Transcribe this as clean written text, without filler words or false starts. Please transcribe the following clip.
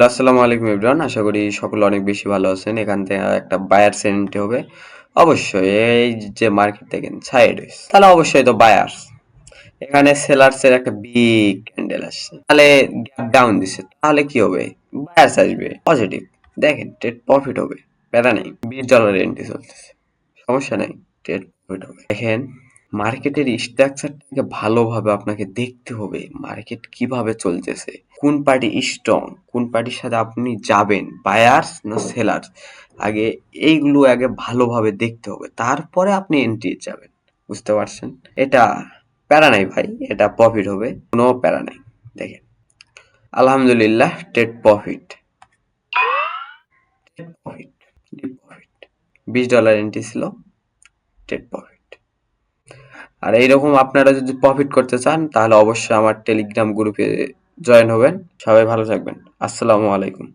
আসসালামু আলাইকুম এভরিওয়ান, আশা করি সকলে অনেক বেশি ভালো আছেন। এখান থেকে একটা বায়ার এন্ট্রি হবে অবশ্যই। এই যে মার্কেট দেখেন সাইড হয়েছে, তাহলে অবশ্যই তো বায়ার্স। এখানে সেলার্স এর একটা বিগ ক্যান্ডেল আসছে, তাহলে গ্যাপ ডাউন দিছে, তাহলে কি হবে? বায়ার্স আসবে পজিটিভ। দেখেন ট্রেড প্রফিট হবে, প্যারা নেই। $20 এন্ট্রি চলতেছে, সমস্যা নাই, ট্রেড প্রফিট হবে। দেখেন মার্কেটের স্ট্রাকচারটাকে ভালোভাবে আপনাকে দেখতে হবে, মার্কেট কিভাবে চলতেছে, কোন পার্টি স্ট্রং, কোন পার্টির সাথে আপনি যাবেন, বায়ার্স না সেলার্স। আগে এইগুলো আগে ভালোভাবে দেখতে হবে, তারপরে আপনি এন্ট্রি যাবেন। বুঝতে পারছেন? এটা প্যারা নাই ভাই, এটা প্রফিট হবে, কোনো প্যারা নাই। দেখেন আলহামদুলিল্লাহ trade profit, profit, profit. $20 entry ছিল, ট্রেড প্রফিট। আর এইরকম আপনারা যদি প্রফিট করতে চান তাহলে অবশ্যই আমার টেলিগ্রাম গ্রুপে জয়েন হবেন। সবাই ভালো থাকবেন। আসসালামু আলাইকুম।